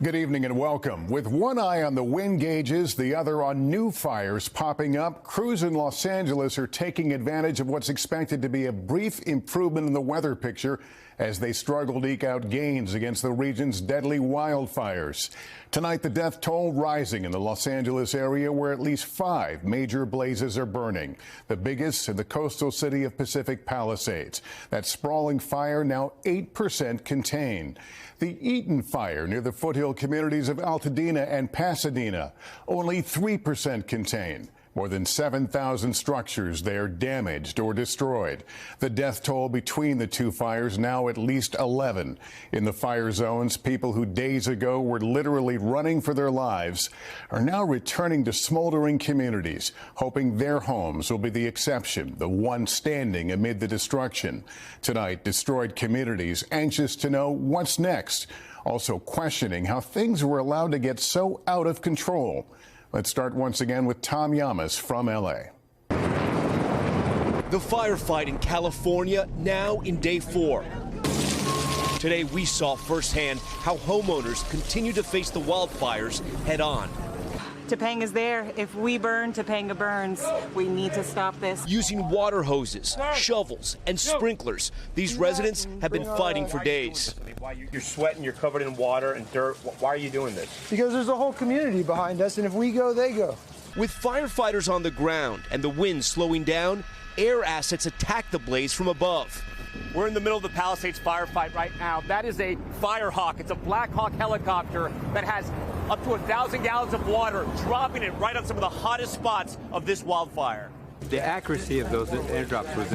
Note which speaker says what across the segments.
Speaker 1: Good evening and welcome. With one eye on the wind gauges, the other on new fires popping up, crews in Los Angeles are taking advantage of what's expected to be a brief improvement in the weather picture as they struggle to eke out gains against the region's deadly wildfires. Tonight, the death toll rising in the Los Angeles area where at least 5 major blazes are burning. The biggest in the coastal city of Pacific Palisades. That sprawling fire now 8% contained. The Eaton fire near the foothill communities of Altadena and Pasadena, only 3% contained. More than 7,000 structures there damaged or destroyed. The death toll between the two fires now at least 11. In the fire zones, people who days ago were literally running for their lives are now returning to smoldering communities, hoping their homes will be the exception, the one standing amid the destruction. Tonight, destroyed communities anxious to know what's next, also questioning how things were allowed to get so out of control. Let's start once again with Tom Llamas from L.A.
Speaker 2: The firefight in California now in day 4. Today we saw firsthand how homeowners continue to face the wildfires head on.
Speaker 3: Topanga's there. If we burn, Topanga burns. We need to stop this.
Speaker 2: Using water hoses, shovels, and sprinklers, these residents have been fighting for days.
Speaker 4: You're sweating, you're covered in water and dirt. Why are you doing this?
Speaker 5: Because there's a whole community behind us, and if we go, they go.
Speaker 2: With firefighters on the ground and the wind slowing down, air assets attack the blaze from above.
Speaker 6: We're in the middle of the Palisades firefight right now. That is a Firehawk. It's a Black Hawk helicopter that has up to 1,000 gallons of water, dropping it right on some of the hottest spots of this wildfire.
Speaker 7: The accuracy of those airdrops was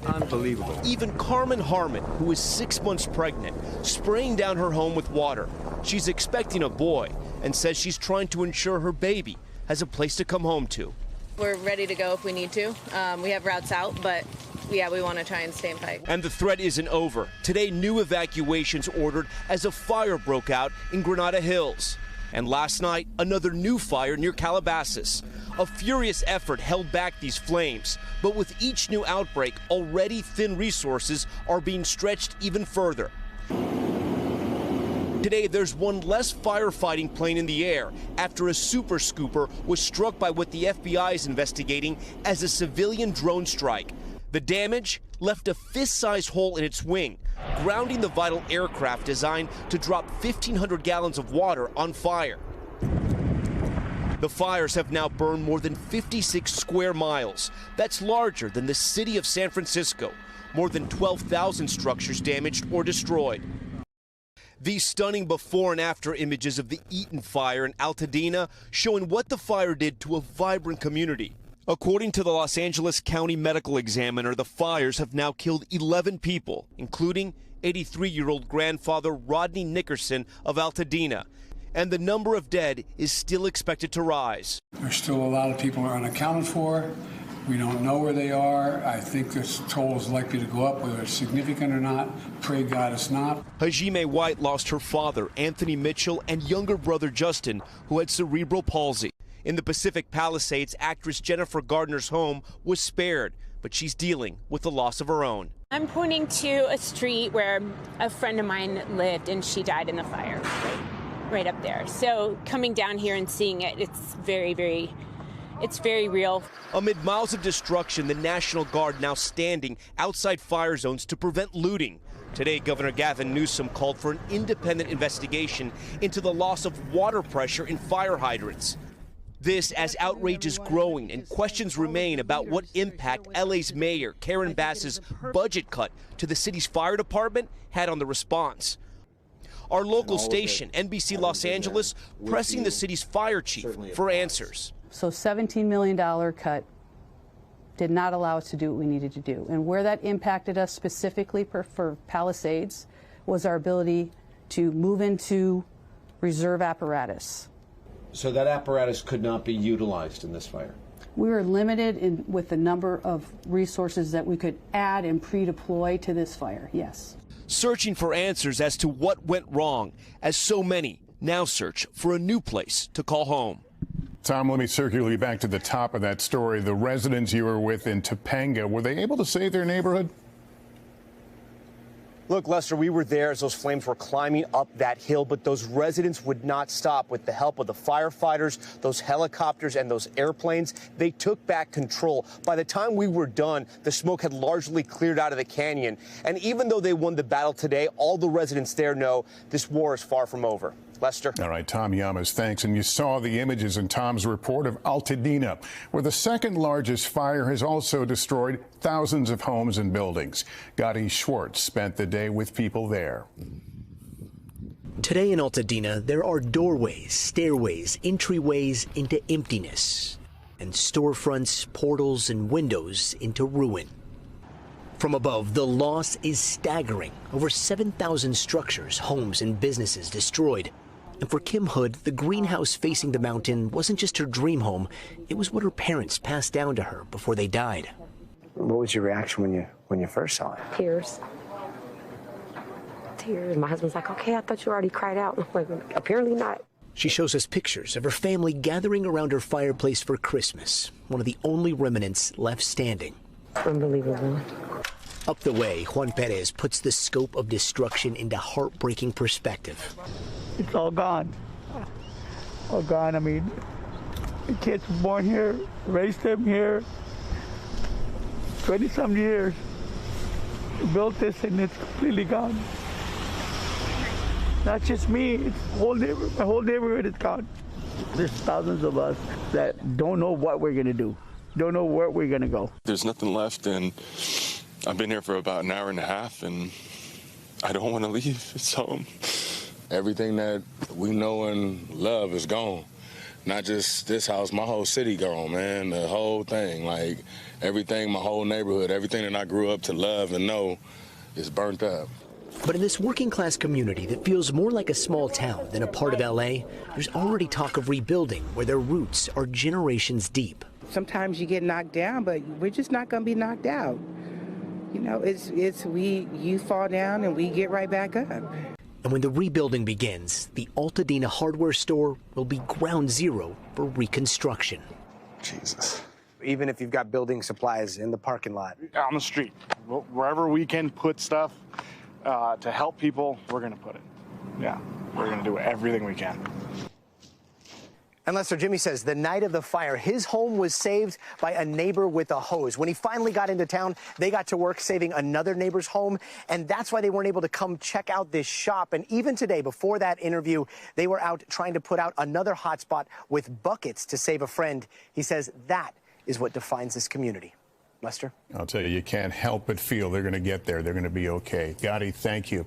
Speaker 7: unbelievable.
Speaker 2: Even Carmen Harmon, who is 6 months pregnant, spraying down her home with water. She's expecting a boy and says she's trying to ensure her baby has a place to come home to.
Speaker 8: We're ready to go if we need to. We have routes out, but yeah, we want to try and stay in fight.
Speaker 2: And the threat isn't over. Today, new evacuations ordered as a fire broke out in Granada Hills. And last night, another new fire near Calabasas. A furious effort held back these flames, but with each new outbreak, already thin resources are being stretched even further. Today, there's one less firefighting plane in the air after a super scooper was struck by what the FBI is investigating as a civilian drone strike. The damage left a fist-sized hole in its wing, grounding the vital aircraft designed to drop 1,500 gallons of water on fire. The fires have now burned more than 56 square miles. That's larger than the city of San Francisco. More than 12,000 structures damaged or destroyed. These stunning before and after images of the Eaton fire in Altadena showing what the fire did to a vibrant community. According to the Los Angeles County Medical Examiner, the fires have now killed 11 people, including 83-year-old grandfather Rodney Nickerson of Altadena. And the number of dead is still expected to rise.
Speaker 9: There's still a lot of people who are unaccounted for. We don't know where they are. I think this toll is likely to go up, whether it's significant or not. Pray God it's not.
Speaker 2: Hajime White lost her father, Anthony Mitchell, and younger brother Justin, who had cerebral palsy. In the Pacific Palisades, actress Jennifer Gardner's home was spared, but she's dealing with the loss of her own.
Speaker 10: I'm pointing to a street where a friend of mine lived and she died in the fire, right up there. So coming down here and seeing it, it's very real.
Speaker 2: Amid miles of destruction, the National Guard now standing outside fire zones to prevent looting. Today, Governor Gavin Newsom called for an independent investigation into the loss of water pressure in fire hydrants. This as outrage is growing and questions remain about what impact LA's mayor Karen Bass's budget cut to the city's fire department had on the response. Our local station, NBC Los Angeles, pressing the city's fire chief for answers.
Speaker 11: So $17 million cut did not allow us to do what we needed to do. And where that impacted us specifically for Palisades was our ability to move into reserve apparatus.
Speaker 12: So that apparatus could not be utilized in this fire?
Speaker 11: We were limited with the number of resources that we could add and pre-deploy to this fire, yes.
Speaker 2: Searching for answers as to what went wrong, as so many now search for a new place to call home.
Speaker 1: Tom, let me circle you back to the top of that story. The residents you were with in Topanga, were they able to save their neighborhood?
Speaker 2: Look, Lester, we were there as those flames were climbing up that hill, but those residents would not stop. With the help of the firefighters, those helicopters, and those airplanes, they took back control. By the time we were done, the smoke had largely cleared out of the canyon. And even though they won the battle today, all the residents there know this war is far from over. Lester.
Speaker 1: All right, Tom Llamas, thanks. And you saw the images in Tom's report of Altadena, where the second largest fire has also destroyed thousands of homes and buildings. Gadi Schwartz spent the day with people there.
Speaker 13: Today in Altadena, there are doorways, stairways, entryways into emptiness, and storefronts, portals, and windows into ruin. From above, the loss is staggering. Over 7,000 structures, homes, and businesses destroyed. And for Kim Hood, the greenhouse facing the mountain wasn't just her dream home, it was what her parents passed down to her before they died.
Speaker 14: What was your reaction when you first saw it?
Speaker 15: Tears. Tears. My husband's like, okay, I thought you already cried out. I'm like, apparently not.
Speaker 13: She shows us pictures of her family gathering around her fireplace for Christmas, one of the only remnants left standing.
Speaker 15: Unbelievable.
Speaker 13: Up the way, Juan Perez puts the scope of destruction into heartbreaking perspective.
Speaker 16: It's all gone. All gone. I mean, the kids were born here, raised them here, 20-some years. Built this and it's completely gone. Not just me, it's my whole neighborhood is gone. There's thousands of us that don't know what we're gonna do, don't know where we're gonna go.
Speaker 17: There's nothing left, and I've been here for about an hour and a half, and I don't want to leave. It's home.
Speaker 18: Everything that we know and love is gone. Not just this house, my whole city gone, man. The whole thing, like everything, my whole neighborhood, everything that I grew up to love and know is burnt up.
Speaker 13: But in this working class community that feels more like a small town than a part of LA, there's already talk of rebuilding where their roots are generations deep.
Speaker 19: Sometimes you get knocked down, but we're just not going to be knocked out. You know, you fall down and we get right back up.
Speaker 13: And when the rebuilding begins, the Altadena hardware store will be ground zero for reconstruction.
Speaker 14: Jesus. Even if you've got building supplies in the parking lot.
Speaker 20: On the street, wherever we can put stuff to help people, we're going to put it. Yeah, we're going to do everything we can.
Speaker 2: And Lester, Jimmy says the night of the fire, his home was saved by a neighbor with a hose. When he finally got into town, they got to work saving another neighbor's home, and that's why they weren't able to come check out this shop. And even today, before that interview, they were out trying to put out another hotspot with buckets to save a friend. He says that is what defines this community. Lester?
Speaker 1: I'll tell you, you can't help but feel they're going to get there. They're going to be okay. Gadi, thank you.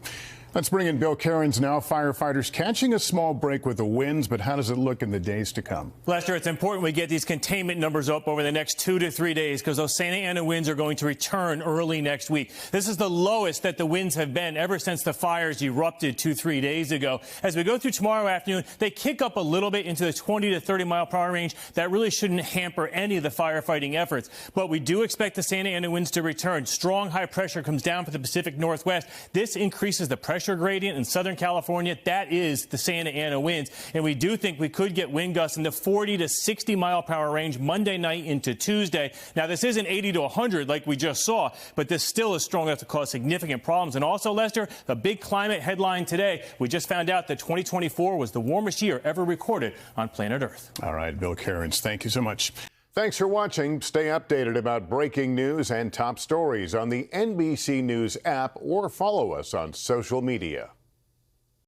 Speaker 1: Let's bring in Bill Cairns now. Firefighters catching a small break with the winds, but how does it look in the days to come?
Speaker 21: Lester, it's important we get these containment numbers up over the next 2 to 3 days because those Santa Ana winds are going to return early next week. This is the lowest that the winds have been ever since the fires erupted 2-3 days ago. As we go through tomorrow afternoon, they kick up a little bit into the 20 to 30 mile per hour range. That really shouldn't hamper any of the firefighting efforts. But we do expect the Santa Ana winds to return. Strong high pressure comes down from the Pacific Northwest. This increases the pressure gradient in Southern California. That is the Santa Ana winds. And we do think we could get wind gusts in the 40 to 60 mile per hour range Monday night into Tuesday. Now, this isn't 80 to 100 like we just saw, but this still is strong enough to cause significant problems. And also, Lester, the big climate headline today, we just found out that 2024 was the warmest year ever recorded on planet Earth.
Speaker 1: All right, Bill Cairns, thank you so much. Thanks for watching. Stay updated about breaking news and top stories on the NBC News app or follow us on social media.